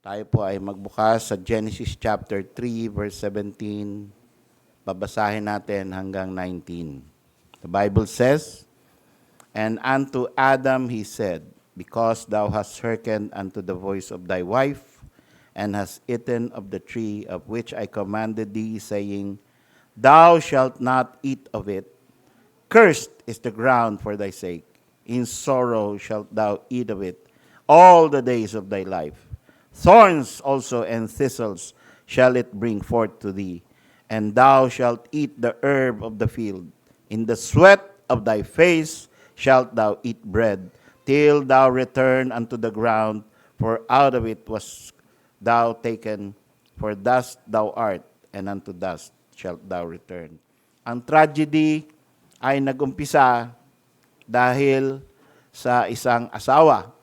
Tayo po ay magbukas sa Genesis chapter 3, verse 17. Babasahin natin hanggang 19. The Bible says, "And unto Adam he said, Because thou hast hearkened unto the voice of thy wife, and hast eaten of the tree of which I commanded thee, saying, Thou shalt not eat of it. Cursed is the ground for thy sake. In sorrow shalt thou eat of it all the days of thy life. Thorns also and thistles shall it bring forth to thee, and thou shalt eat the herb of the field. In the sweat of thy face shalt thou eat bread, till thou return unto the ground, for out of it was thou taken, for dust thou art, and unto dust shalt thou return." Ang tragedy ay nagumpisa dahil sa isang asawa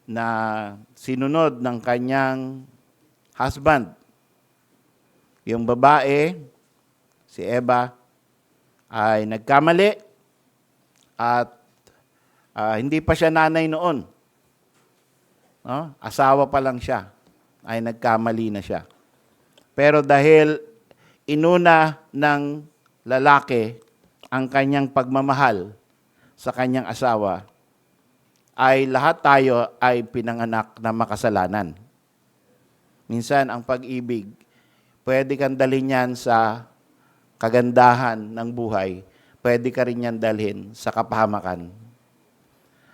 na sinunod ng kanyang husband. Yung babae, si Eva, ay nagkamali at hindi pa siya nanay noon. No? Asawa pa lang siya, ay nagkamali na siya. Pero dahil inuna ng lalaki ang kanyang pagmamahal sa kanyang asawa, ay lahat tayo ay pinanganak na makasalanan. Minsan, ang pag-ibig, pwede kang dalhin yan sa kagandahan ng buhay, pwede ka rin yan dalhin sa kapahamakan.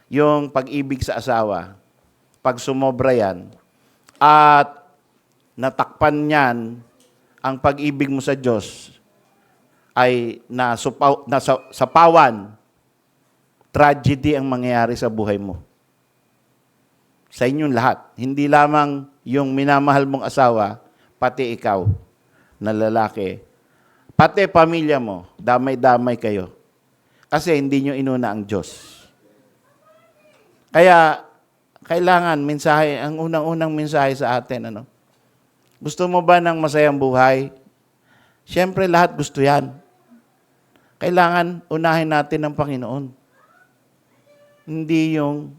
Yung pag-ibig sa asawa, pag sumobra yan, at natakpan yan ang pag-ibig mo sa Diyos, ay nasapawan, tragedy ang mangyayari sa buhay mo. Sa inyong lahat. Hindi lamang yung minamahal mong asawa, pati ikaw na lalaki. Pati pamilya mo, damay-damay kayo. Kasi hindi nyo inuna ang Diyos. Kaya, kailangan mensahe, ang unang-unang mensahe sa atin, gusto mo ba ng masayang buhay? Siyempre, lahat gusto yan. Kailangan unahin natin ang Panginoon. Hindi yung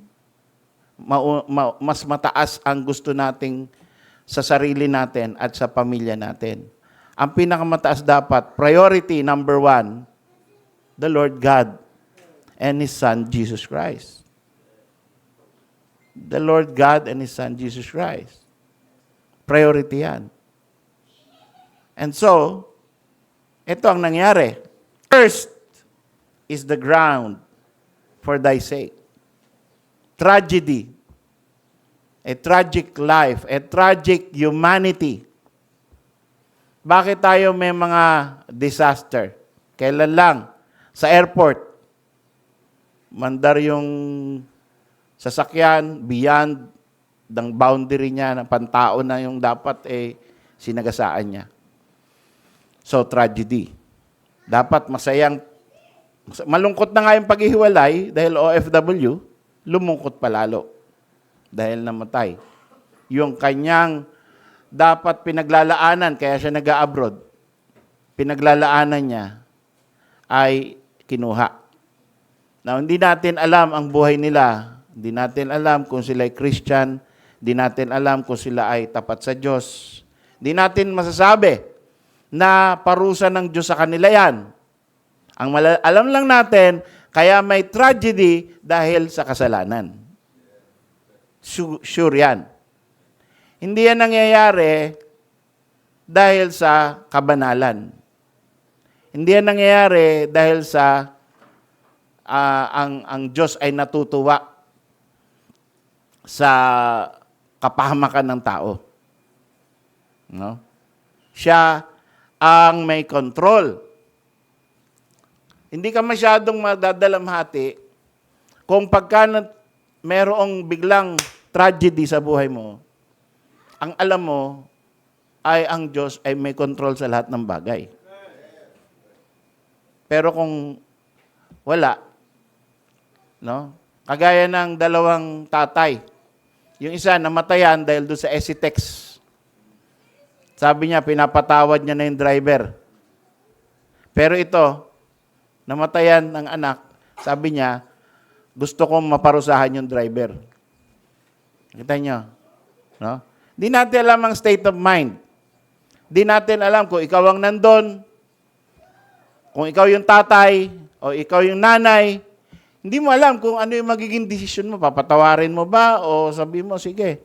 mas mataas ang gusto nating sa sarili natin at sa pamilya natin. Ang pinakamataas dapat, priority number 1, the Lord God and His Son, Jesus Christ. The Lord God and His Son, Jesus Christ. Priority yan. And so, ito ang nangyari. Cursed is the ground for thy sake. Tragedy. A tragic life. A tragic humanity. Bakit tayo may mga disaster? Kailan lang? Sa airport. Mandar yung sasakyan beyond ng boundary niya, ng pantao na yung dapat sinagasaan niya. So, tragedy. Dapat malungkot na nga yung paghihiwalay dahil OFW, lumungkot palalo dahil namatay. Yung kanyang dapat pinaglalaanan, kaya siya nag-a-abroad, pinaglalaanan niya ay kinuha. Now, hindi natin alam ang buhay nila. Hindi natin alam kung sila ay Christian. Hindi natin alam kung sila ay tapat sa Diyos. Hindi natin masasabi na parusa ng Diyos sa kanila yan. Ang alam lang natin, kaya may tragedy dahil sa kasalanan. Sure yan. Hindi yan nangyayari dahil sa kabanalan. Hindi yan nangyayari dahil sa ang Diyos ay natutuwa sa kapahamakan ng tao. No? Siya ang may control. Hindi ka masyadong madadalamhati kung pagka merong biglang tragedy sa buhay mo, ang alam mo ay ang Diyos ay may control sa lahat ng bagay. Pero kung wala, kagaya ng dalawang tatay, yung isa namatayan dahil doon sa Esitex. Sabi niya, pinapatawad niya na yung driver. Pero ito, namatayan ng anak, sabi niya, gusto kong maparusahan yung driver. Kita niyo? No? Di natin alam ang state of mind. Di natin alam kung ikaw ang nandun, kung ikaw yung tatay, o ikaw yung nanay, hindi mo alam kung ano yung magiging desisyon mo. Papatawarin mo ba o sabi mo, sige,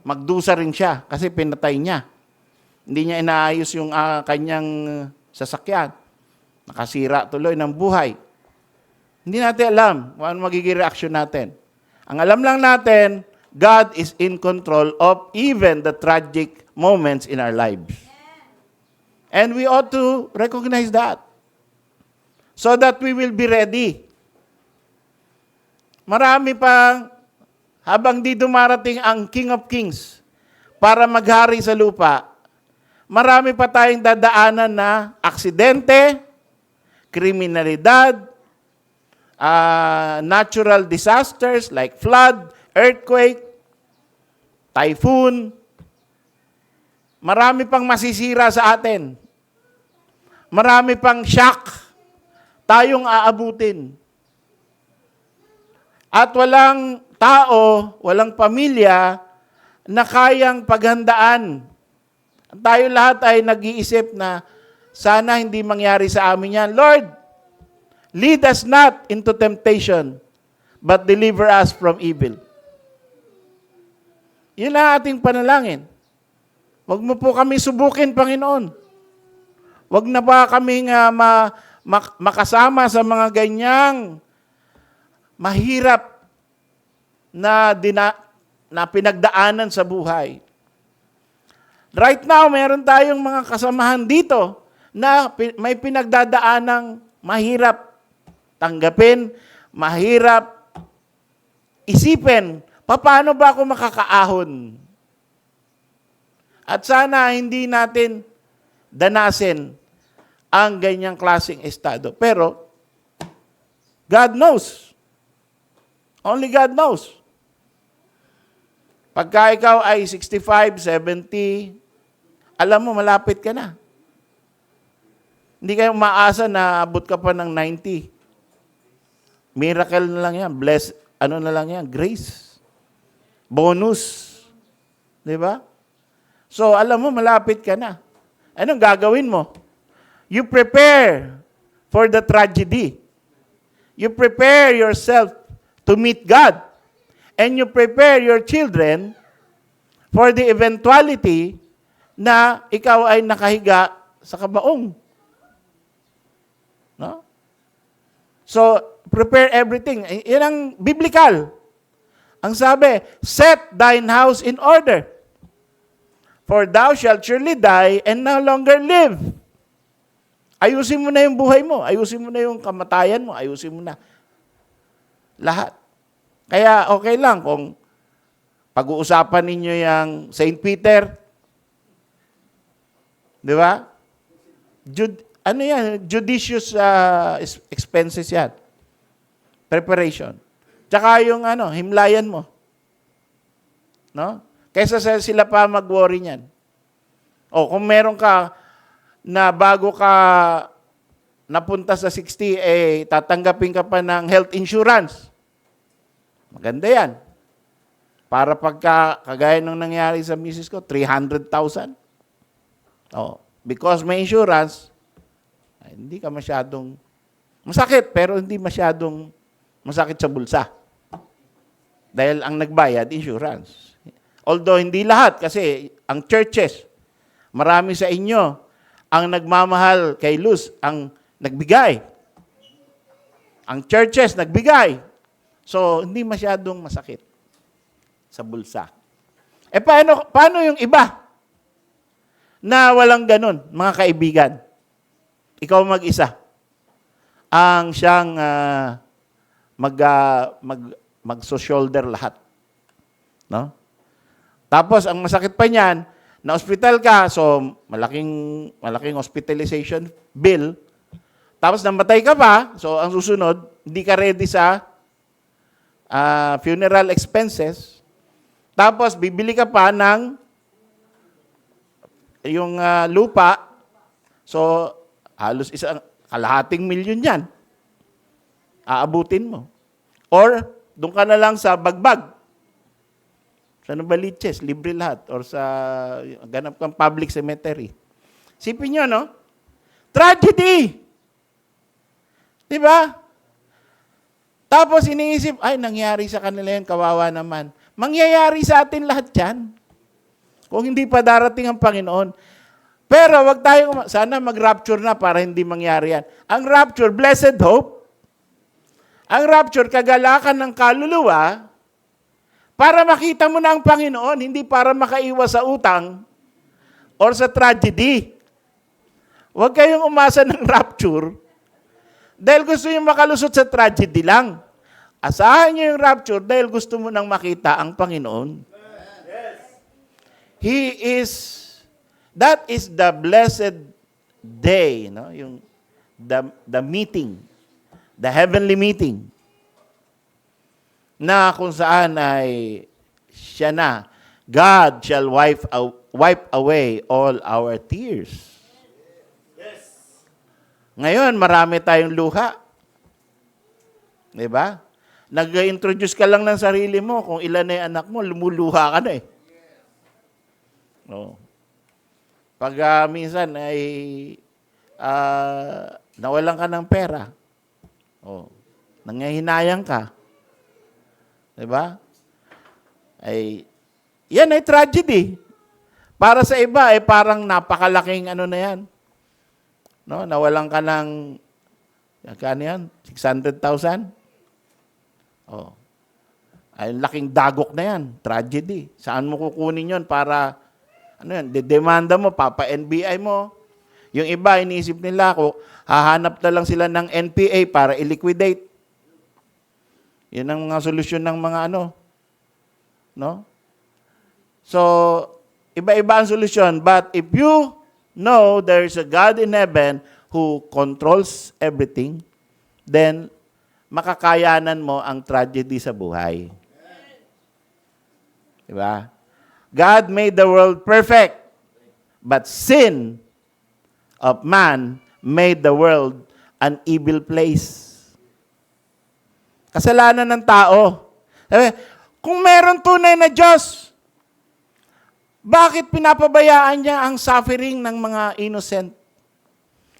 magdusa rin siya kasi pinatay niya. Hindi niya inaayos yung kanyang sasakyan. Nakasira tuloy ng buhay. Hindi natin alam kung ano magiging reaction natin. Ang alam lang natin, God is in control of even the tragic moments in our lives. And we ought to recognize that so that we will be ready. Marami pang, habang di dumarating ang King of Kings para maghari sa lupa, marami pa tayong dadaanan na aksidente, kriminalidad, natural disasters like flood, earthquake, typhoon. Marami pang masisira sa atin. Marami pang shock tayong aabutin. At walang tao, walang pamilya na kayang paghandaan. Tayo lahat ay nag-iisip na sana hindi mangyari sa amin yan. Lord, lead us not into temptation, but deliver us from evil. Yun ang ating panalangin. Huwag mo po kami subukin, Panginoon. Huwag na ba kaming makasama sa mga ganyang mahirap na pinagdaanan sa buhay. Right now, meron tayong mga kasamahan dito na may pinagdadaanang mahirap tanggapin, mahirap isipin, paano ba ako makakaahon? At sana hindi natin danasin ang ganyang klaseng estado. Pero, God knows. Only God knows. Pagka ikaw ay 65, 70, alam mo, malapit ka na. Hindi kayo maasa na abot ka pa ng 90. Miracle na lang yan. Bless, ano na lang yan? Grace. Bonus. Di ba? So, alam mo, malapit ka na. Anong gagawin mo? You prepare for the tragedy. You prepare yourself to meet God. And you prepare your children for the eventuality na ikaw ay nakahiga sa kabaong. No? So, prepare everything. Yan ang biblical. Ang sabi, set thine house in order, for thou shalt surely die and no longer live. Ayusin mo na yung buhay mo. Ayusin mo na yung kamatayan mo. Ayusin mo na lahat. Kaya okay lang kung pag-uusapan ninyo yung St. Peter. Di ba? Judicious expenses yan. Preparation. Tsaka yung himlayan mo. No? Kaysa sila pa mag-worry niyan. O kung meron ka na bago ka napunta sa 60, tatanggapin ka pa ng health insurance. Maganda yan. Para pagka, kagaya nung nangyari sa misis ko, 300,000. Oh, because may insurance, hindi ka masyadong, masakit, pero hindi masyadong masakit sa bulsa. Dahil ang nagbayad, insurance. Although hindi lahat, kasi ang churches, marami sa inyo, ang nagmamahal kay Luz, ang nagbigay. Ang churches, nagbigay. So, hindi masyadong masakit sa bulsa. Paano yung iba na walang ganun, mga kaibigan? Ikaw mag-isa. Ang siyang mag-shoulder lahat. No? Tapos, ang masakit pa niyan, na hospital ka, so malaking hospitalization bill. Tapos, namatay ka pa, so ang susunod, hindi ka ready sa funeral expenses. Tapos, bibili ka pa ng yung lupa. So, halos kalahating milyon yan. Aabutin mo. Or, doon ka na lang sa bagbag. Sa Novaliches, libre lahat. Or sa ganap kang public cemetery. Sipin nyo, no? Tragedy! Di ba? Tapos iniisip, ay, nangyari sa kanila yan, kawawa naman. Mangyayari sa atin lahat yan. Kung hindi pa darating ang Panginoon. Pero wag tayong, sana mag-rapture na para hindi mangyari yan. Ang rapture, blessed hope. Ang rapture, kagalakan ng kaluluwa para makita mo na ang Panginoon, hindi para makaiwas sa utang or sa tragedy. Huwag kayong umasa ng rapture dahil gusto nyo makalusot sa tragedy lang. Asahan nyo yung rapture dahil gusto mo nang makita ang Panginoon. That is the blessed day, no? Yung the meeting, the heavenly meeting, na kung saan ay siya na, God shall wipe away all our tears. Ngayon, marami tayong luha. Diba? Nag-introduce ka lang ng sarili mo, kung ilan na yung anak mo, lumuluha ka na eh. Oh. Pag minsan ay nawalan ka ng pera, nangihinayang ka, diba? Yan ay tragedy. Para sa iba, ay parang napakalaking ano na yan. No? Nawalan ka ng, kano yan? 600,000? Ay, laking dagok na yan. Tragedy. Saan mo kukunin yon para, ano yan, demanda mo, papa-NBI mo. Yung iba, iniisip nila ko, hahanap na lang sila ng NPA para i-liquidate. Yan ang mga solusyon ng mga ano. No? So, iba-iba ang solusyon. But if you know there's a God in heaven who controls everything, then makakayanan mo ang tragedy sa buhay. Diba? God made the world perfect, but sin of man made the world an evil place. Kasalanan ng tao. Kung meron tunay na Diyos, bakit pinapabayaan niya ang suffering ng mga innocent?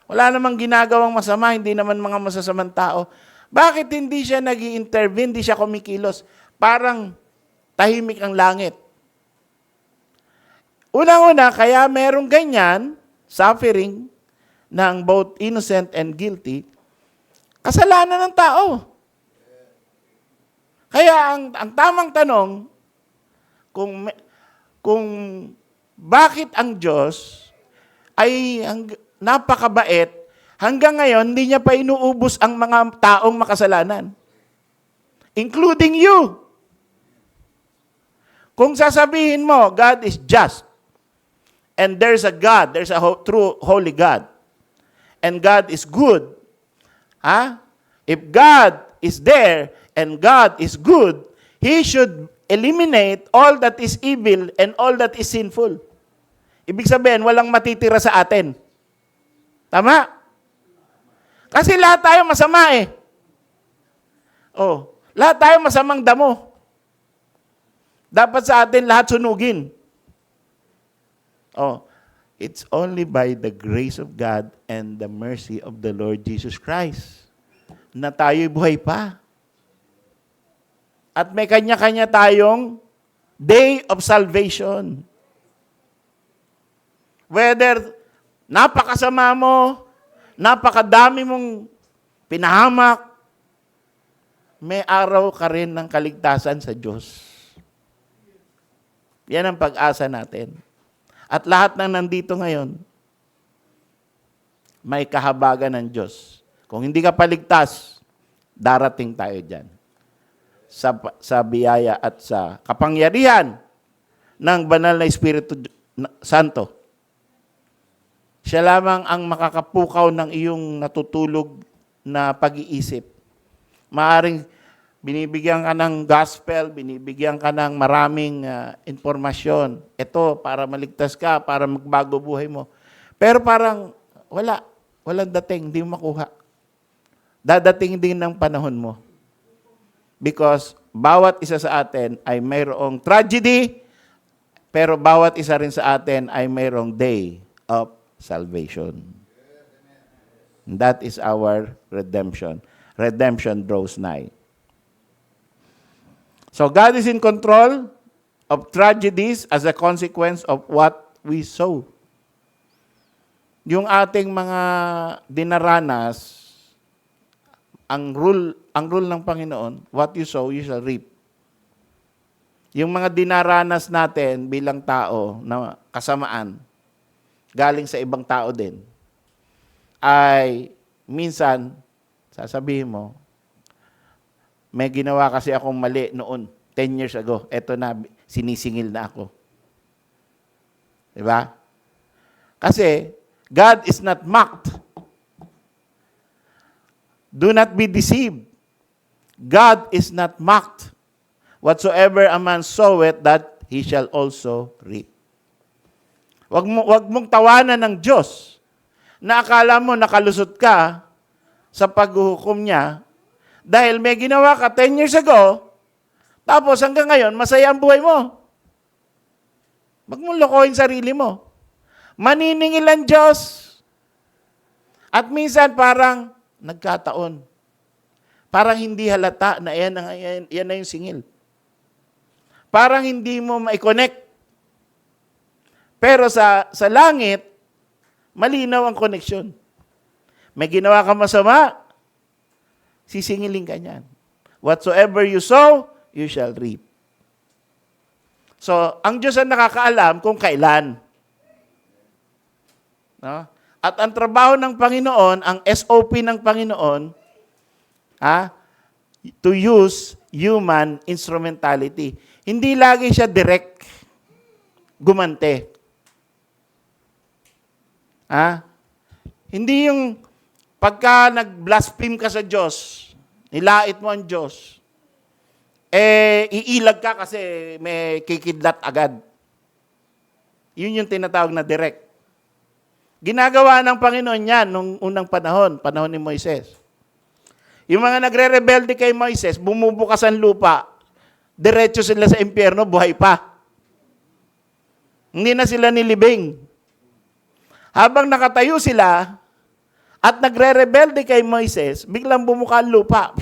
Wala namang ginagawang masama, hindi naman mga masasamang tao. Bakit hindi siya nag-i-intervene, hindi siya kumikilos? Parang tahimik ang langit. Unang-una, kaya merong ganyan, suffering, ng both innocent and guilty, kasalanan ng tao. Kaya ang tamang tanong, kung bakit ang Diyos ay napakabait, hanggang ngayon, hindi niya pa inuubos ang mga taong makasalanan. Including you. Kung sasabihin mo, God is just, and there's a God, there's a true holy God, and God is good, if God is there, and God is good, He should eliminate all that is evil and all that is sinful. Ibig sabihin, walang matitira sa atin. Tama? Kasi lahat tayo masama eh. Lahat tayo masamang damo. Dapat sa atin lahat sunugin. It's only by the grace of God and the mercy of the Lord Jesus Christ na tayo'y buhay pa. At may kanya-kanya tayong day of salvation. Whether napakasama mo, napakadami mong pinahamak, may araw ka rin ng kaligtasan sa Diyos. Yan ang pag-asa natin. At lahat ng nandito ngayon, may kahabagan ng Diyos. Kung hindi ka paligtas, darating tayo dyan. Sa biyaya at sa kapangyarihan ng banal na Espiritu Santo. Siya lamang ang makakapukaw ng iyong natutulog na pag-iisip. Maaring binibigyan ka ng gospel, binibigyan ka ng maraming informasyon. Ito, para maligtas ka, para magbago buhay mo. Pero parang walang dating, hindi mo makuha. Dadating din ng panahon mo. Because bawat isa sa atin ay mayroong tragedy, pero bawat isa rin sa atin ay mayroong day of salvation. That is our redemption. Redemption draws nigh. So God is in control of tragedies as a consequence of what we sow. Yung ating mga dinaranas, ang rule ng Panginoon, what you sow, you shall reap. Yung mga dinaranas natin bilang tao na kasamaan, galing sa ibang tao din, ay minsan, sasabihin mo, may ginawa kasi akong mali noon, 10 years ago. Eto na, sinisingil na ako. Diba? Kasi, God is not mocked. Do not be deceived. God is not mocked. Whatsoever a man soweth, that he shall also reap. Wag mong tawanan ng Diyos na akala mo nakalusot ka sa paghuhukom niya dahil may ginawa ka 10 years ago, tapos hanggang ngayon, masaya ang buhay mo. Wag mong lokohin sarili mo. Maniningil ang Diyos. At minsan parang nagkataon. Parang hindi halata na yan na yung singil. Parang hindi mo ma-connect. Pero sa langit, malinaw ang koneksyon. May ginawa ka masama, sisingilin ka niyan. Whatsoever you sow, you shall reap. So, ang Diyos ang nakakaalam kung kailan. No? At ang trabaho ng Panginoon, ang SOP ng Panginoon, to use human instrumentality. Hindi lagi siya direct gumante. Hindi yung pagka nag-blaspheme ka sa Diyos, nilait mo ang Diyos, iilag ka kasi may kikidlat agad. Yun yung tinatawag na direct. Ginagawa ng Panginoon yan nung unang panahon ni Moises. Yung mga nagre-rebelde kay Moises, bumubukas ang lupa, diretso sila sa impyerno, buhay pa. Hindi na sila nilibing. Habang nakatayo sila at nagre-rebelde kay Moises, biglang bumuka ang lupa.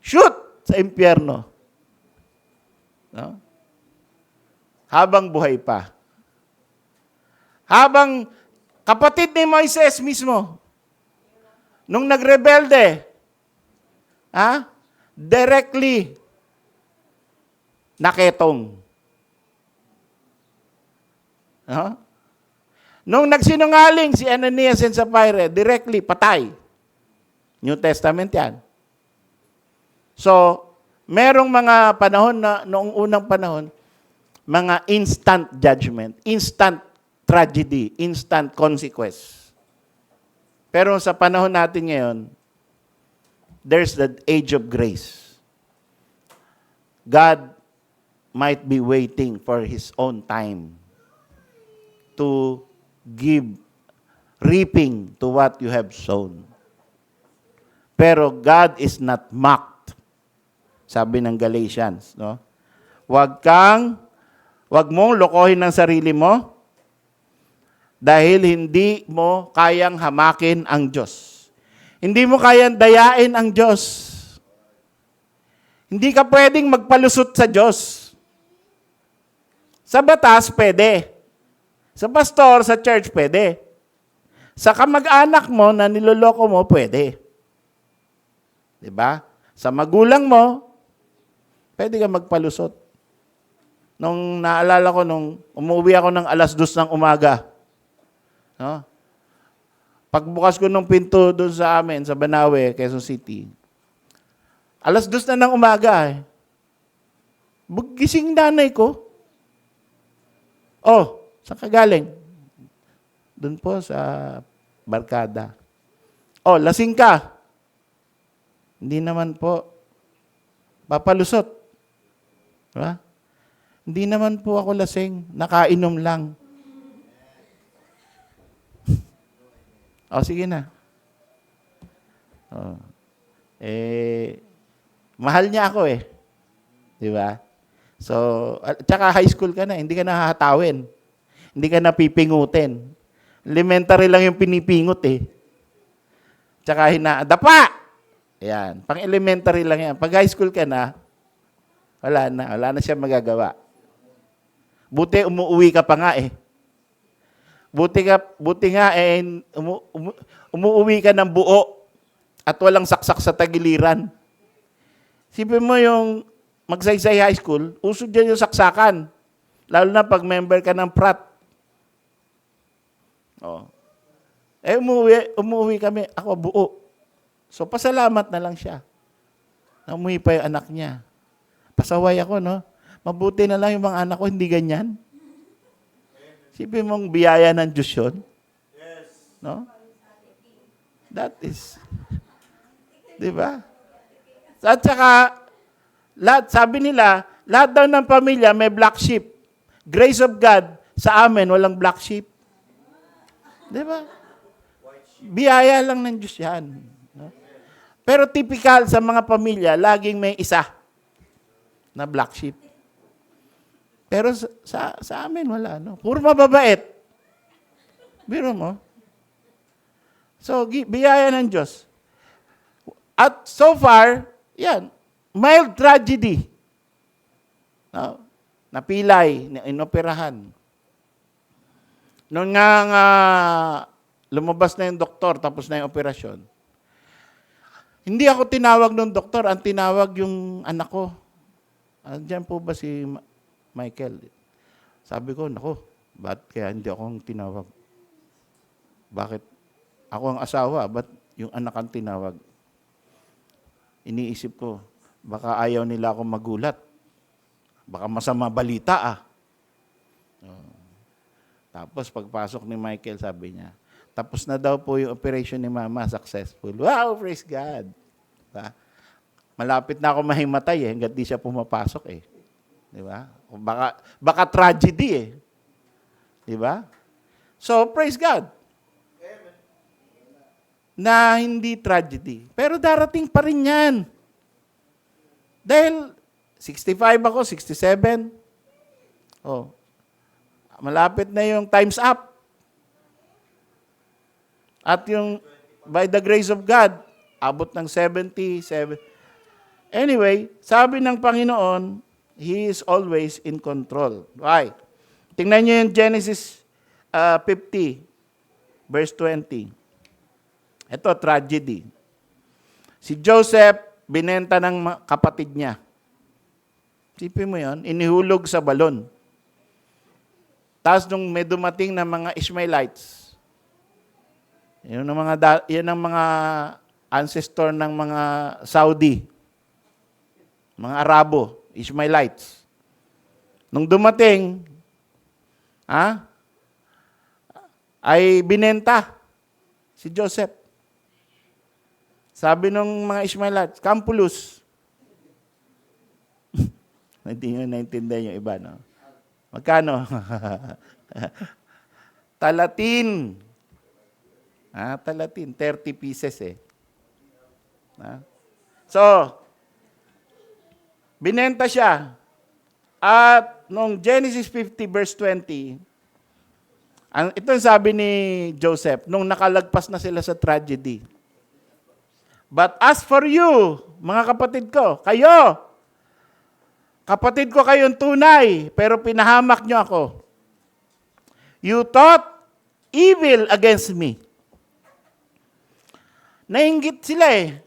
Shoot! Sa impyerno. No? Habang buhay pa. Habang kapatid ni Moises mismo, nung nagrebelde, directly naketong. Nung nagsinungaling si Ananias and Sapphira, directly patay. New Testament yan. So, merong mga panahon na, noong unang panahon, mga instant judgment, instant tragedy, instant consequence. Pero sa panahon natin ngayon, there's the age of grace. God might be waiting for His own time to give reaping to what you have sown. Pero God is not mocked. Sabi ng Galatians, no? Wag mong lokohin ang sarili mo dahil hindi mo kayang hamakin ang Diyos. Hindi mo kayang dayain ang Diyos. Hindi ka pwedeng magpalusot sa Diyos. Sa batas, pwede. Sa pastor, sa church, pwede. Sa kamag-anak mo na niloloko mo, pwede. Diba? Sa magulang mo, pwede ka magpalusot. Nung naalala ko, nung umuwi ako ng 2:00 ng umaga, no? Pagbukas ko ng pinto doon sa amin, sa Banawe, Quezon City, 2:00 na ng umaga. Gising nanay ko. Oh, saan ka galing? Doon po sa barkada. Oh, lasing ka? Hindi naman po. Papalusot. Diba? Hindi naman po ako lasing. Nakainom lang. O, sige na. Mahal niya ako eh. Di ba? So, at saka high school ka na, hindi ka nahahatawin. Hindi ka napipingutin. Elementary lang yung pinipingot eh. Tsaka dapa! Ayan. Pang-elementary lang yan. Pag high school ka na, wala na siya magagawa. Buti umuwi ka pa nga eh. Buti nga eh, umuwi ka ng buo at walang saksak sa tagiliran. Sipin mo yung Magsaysay High School, uso dyan yung saksakan. Lalo na pag member ka ng prat. Oh. Eh, umuwi kami, ako buo. So, pasalamat na lang siya. Umuwi pa yung anak niya. Pasaway ako, no? Mabuti na lang yung mga anak ko, hindi ganyan. Sipin mong biyaya ng Diyos yun. No? That is, di ba? At saka, sabi nila, lahat daw ng pamilya may black sheep. Grace of God, sa amin, walang black sheep. Di ba? Biyaya lang ng Diyos yan. No? Pero typical sa mga pamilya, laging may isa na black sheep. Pero sa amin, wala. No? Puro mababait. Biro mo. So, biyaya ng Diyos. At so far, yan, mild tragedy. No? Napilay, inoperahan. Noon nga lumabas na yung doktor, tapos na yung operasyon. Hindi ako tinawag ng doktor, ang tinawag yung anak ko. Andiyan po ba si Michael? Sabi ko, nako, ba't kaya hindi ako tinawag? Bakit? Ako ang asawa, ba't yung anak ang tinawag? Iniisip ko, baka ayaw nila akong magulat. Baka masama balita Tapos pagpasok ni Michael, sabi niya, tapos na daw po yung operation ni Mama, successful. Wow, praise God. Diba? Malapit na ako mahimatay hanggat di siya pumapasok eh. Di ba? Baka tragedy eh. Di ba? So, praise God. Na hindi tragedy. Pero darating pa rin yan. Dahil 65 ako, 67. Oh. Malapit na yung time's up. At yung by the grace of God, abot ng 77. Anyway, sabi ng Panginoon, He is always in control. Why? Tingnan niyo yung Genesis 50, verse 20. Ito, tragedy. Si Joseph, binenta ng kapatid niya. Sipin mo yun, inihulog sa balon. Tapos nung may dumating na mga Ishmaelites, yun ang mga ancestor ng mga Saudi, mga Arabo, Ishmaelites. Nung dumating, ay binenta si Joseph. Sabi nung mga Ishmaelites, Campulus. Hindi nyo naintindihan yung iba, no? Magkano? Talatin. Talatin. 30 pieces eh. So, binenta siya. At nung Genesis 50 verse 20, ito yung sabi ni Joseph, nung nakalagpas na sila sa tragedy. But as for you, mga kapatid ko, kapatid ko kayong tunay, pero pinahamak nyo ako. You thought evil against me. Nainggit sila eh.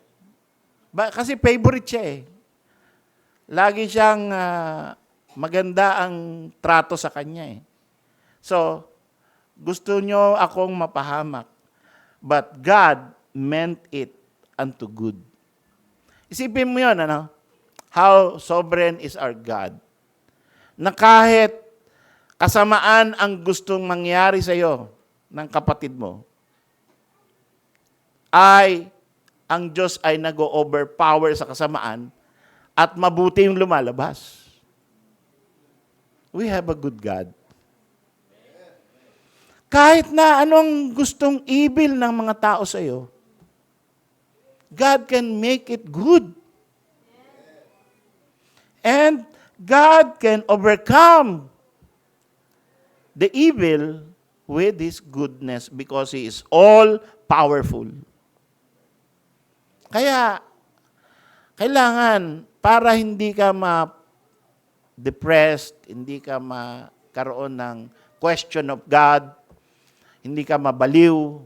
Kasi favorite siya eh. Lagi siyang maganda ang trato sa kanya eh. So, gusto nyo akong mapahamak. But God meant it unto good. Isipin mo yun, ano? How sovereign is our God. Na kahit kasamaan ang gustong mangyari sa iyo ng kapatid mo, ang Diyos ay nag-overpower sa kasamaan at mabuti yung lumalabas. We have a good God. Kahit na anong gustong evil ng mga tao sa iyo, God can make it good. And God can overcome the evil with His goodness because He is all-powerful. Kaya, kailangan, para hindi ka ma-depressed, hindi ka magkaroon ng question of God, hindi ka mabaliw,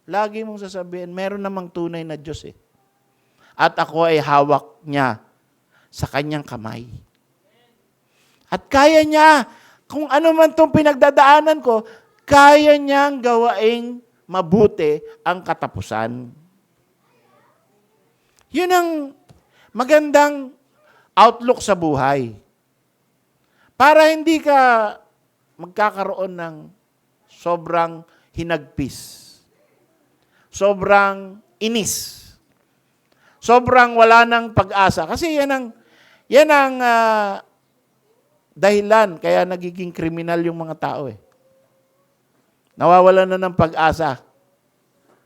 lagi mong sasabihin, meron namang tunay na Diyos eh. At ako ay hawak niya sa kanyang kamay. At kaya niya, kung ano man itong pinagdadaanan ko, kaya niyang gawaing mabuti ang katapusan. Yun ang magandang outlook sa buhay. Para hindi ka magkakaroon ng sobrang hinagpis, sobrang inis, sobrang wala ng pag-asa. Kasi yan ang dahilan kaya nagiging kriminal yung mga tao eh. Nawawalan na ng pag-asa.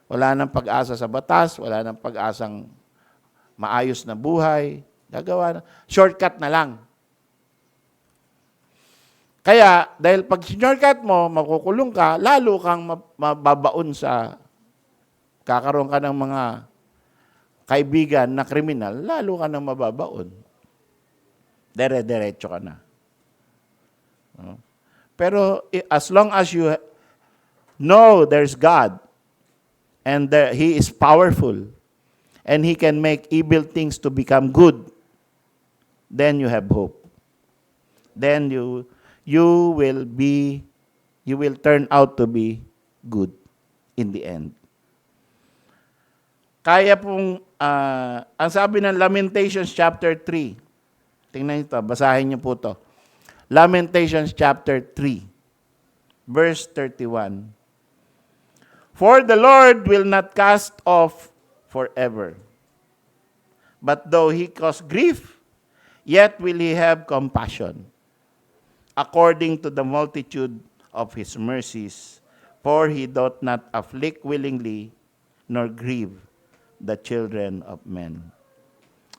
Wala nang pag-asa sa batas, wala nang pag-asang maayos na buhay. Gagawa na. Shortcut na lang. Kaya, dahil pag shortcut mo, makukulong ka, lalo kang mababaon sa kakaroon ka ng mga kaibigan na kriminal, lalo ka nang mababaon. Dire-diretso ka na. Pero as long as you know there's God and He is powerful and He can make evil things to become good, then you have hope. Then you will turn out to be good in the end. Kaya pong, ang sabi ng Lamentations chapter 3, tingnan nito, basahin niyo po to. Lamentations chapter 3, verse 31. For the Lord will not cast off forever. But though He cause grief, yet will He have compassion, according to the multitude of His mercies. For He doth not afflict willingly, nor grieve the children of men.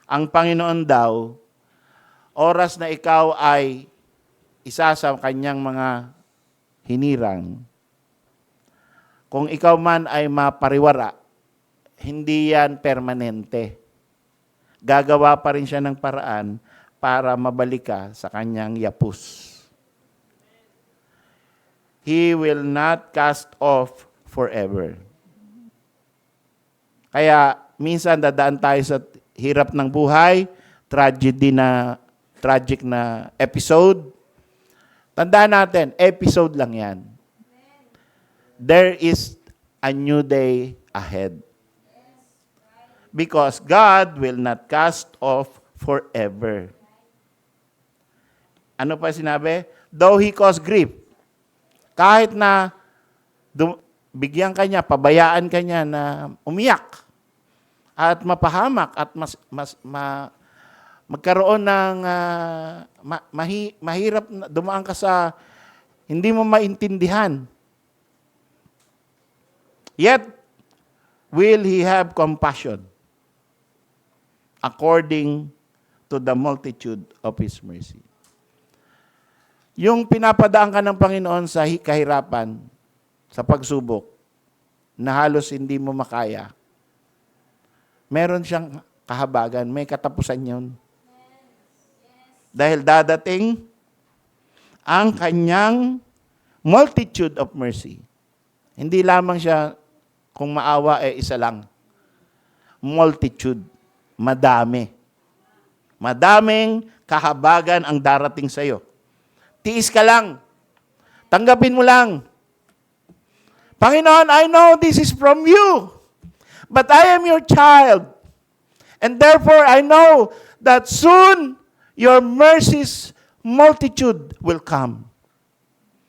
Ang Panginoon daw, oras na ikaw ay isa sa kanyang mga hinirang, kung ikaw man ay mapariwara, hindi yan permanente. Gagawa pa rin siya ng paraan para mabalik ka sa kanyang yapus. He will not cast off forever. Kaya minsan dadaan tayo sa hirap ng buhay, tragic na episode. Tandaan natin, episode lang yan. There is a new day ahead. Because God will not cast off forever. Ano pa sinabi? Though He cause grief. Kahit na bigyan ka niya, pabayaan ka niya na umiyak at mapahamak at magkaroon ng mahirap na dumaan ka sa hindi mo maintindihan. Yet, will He have compassion according to the multitude of His mercy. Yung pinapadaan ka ng Panginoon sa kahirapan, sa pagsubok, na halos hindi mo makaya, meron siyang kahabagan, may katapusan yun. Dahil dadating ang kanyang multitude of mercy. Hindi lamang siya, kung maawa, isa lang. Multitude. Madami. Madaming kahabagan ang darating sa'yo. Tiis ka lang. Tanggapin mo lang. Panginoon, I know this is from you. But I am your child. And therefore, I know that soon your mercies multitude will come.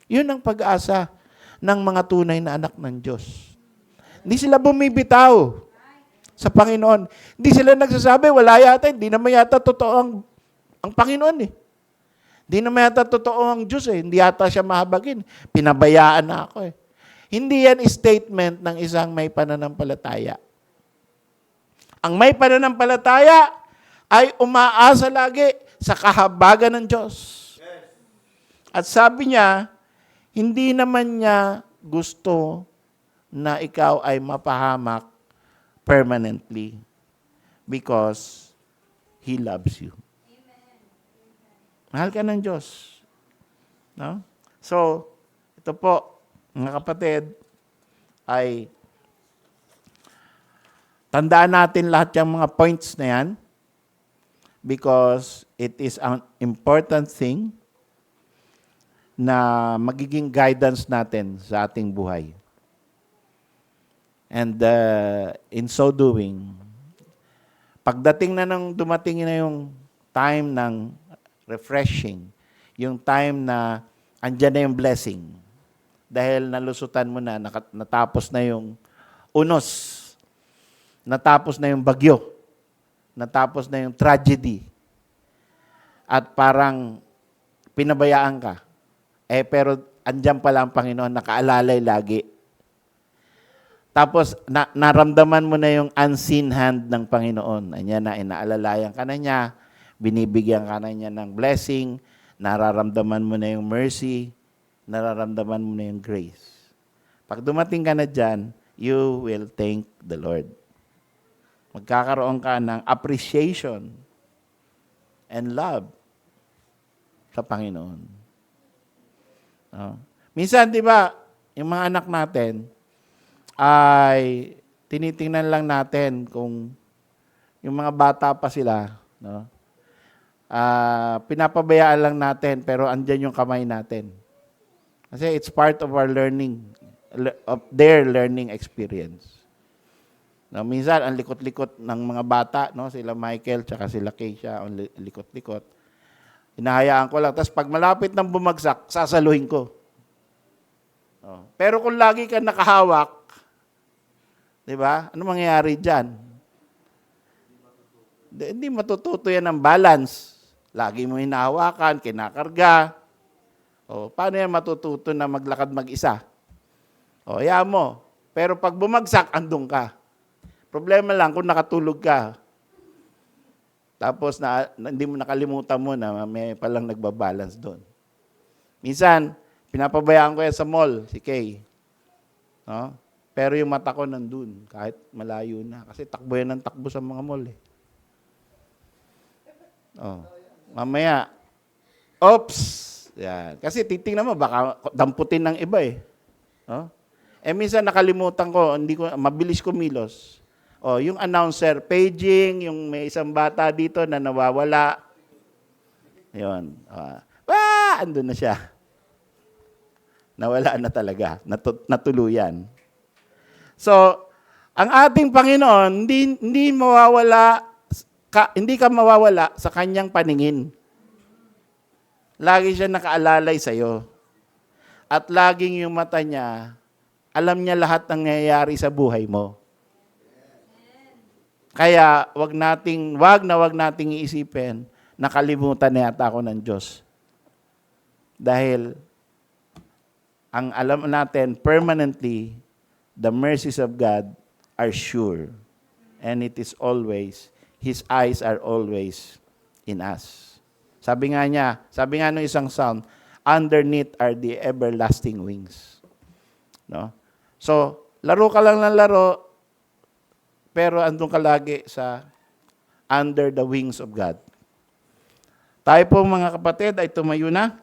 Yun ang pag-asa ng mga tunay na anak ng Diyos. Hindi sila bumibitaw sa Panginoon. Hindi sila nagsasabi, wala yata, hindi naman yata totoo ang Panginoon eh. Hindi naman yata totoo ang Diyos eh. Hindi yata siya mahabagin. Pinabayaan na ako eh. Hindi yan statement ng isang may pananampalataya. Ang may pananampalataya ay umaasa lagi sa kahabagan ng Diyos. At sabi niya, hindi naman niya gusto na ikaw ay mapahamak permanently because He loves you. Mahal ka ng Diyos. No? So, ito po, mga kapatid, ay tandaan natin lahat yung mga points na yan because it is an important thing na magiging guidance natin sa ating buhay. And in so doing, pagdating na nung dumating na yung time ng refreshing, yung time na andyan na yung blessing, dahil nalusutan mo na, natapos na yung unos, natapos na yung bagyo, natapos na yung tragedy, at parang pinabayaan ka. Pero andyan pala ang Panginoon, nakaalalay lagi. Tapos, naramdaman mo na yung unseen hand ng Panginoon. Anya na, inaalalayan ka na niya, binibigyan ka na niya ng blessing, nararamdaman mo na yung mercy, nararamdaman mo na yung grace. Pag dumating ka na dyan, you will thank the Lord. Magkakaroon ka ng appreciation and love sa Panginoon. Minsan, di ba, yung mga anak natin ay tinitingnan lang natin kung yung mga bata pa sila, no? Pinapabayaan lang natin pero andyan yung kamay natin. Kasi it's part of our learning, of their learning experience. No, minsan, ang likot-likot ng mga bata, no? Sila Michael, tsaka sila Keisha, ang likot-likot. Hinahayaan ko lang. Tapos pag malapit ng bumagsak, sasaluhin ko. Oh. Pero kung lagi ka nakahawak, di ba? Ano mangyayari dyan? Hindi matututo yan ng balance. Lagi mo hinahawakan, kinakarga. Oh, paano yan matututo na maglakad mag-isa? O, hayaan mo. Pero pag bumagsak, andun ka. Problema lang kung nakatulog ka. Tapos hindi mo nakalimutan mo na may palang nagbabalance doon. Minsan, pinapabayaan ko yan sa mall, si Kay. No? Pero yung mata ko nandun, kahit malayo na. Kasi takbo yan ng takbo sa mga mall. Oh. Mamaya, oops! Yan. Kasi titingnan mo, baka damputin ng iba eh. No? Minsan nakalimutan ko, mabilis kumilos. Yung announcer, paging, yung may isang bata dito na nawawala. Yun. Andun na siya. Nawala na talaga. Natuluyan. So, ang ating Panginoon, hindi ka mawawala sa kanyang paningin. Lagi siya nakaalalay sa'yo. At laging yung mata niya, alam niya lahat ng nangyayari sa buhay mo. Kaya wag nating iisipin, nakalimutan na yata ako ng Diyos. Dahil ang alam natin, permanently, the mercies of God are sure. And it is always, His eyes are always in us. Sabi nga ng isang psalm, underneath are the everlasting wings. No? So, laro ka lang ng laro, pero andun ka lagi sa under the wings of God. Tayo po mga kapatid ay tumayo na.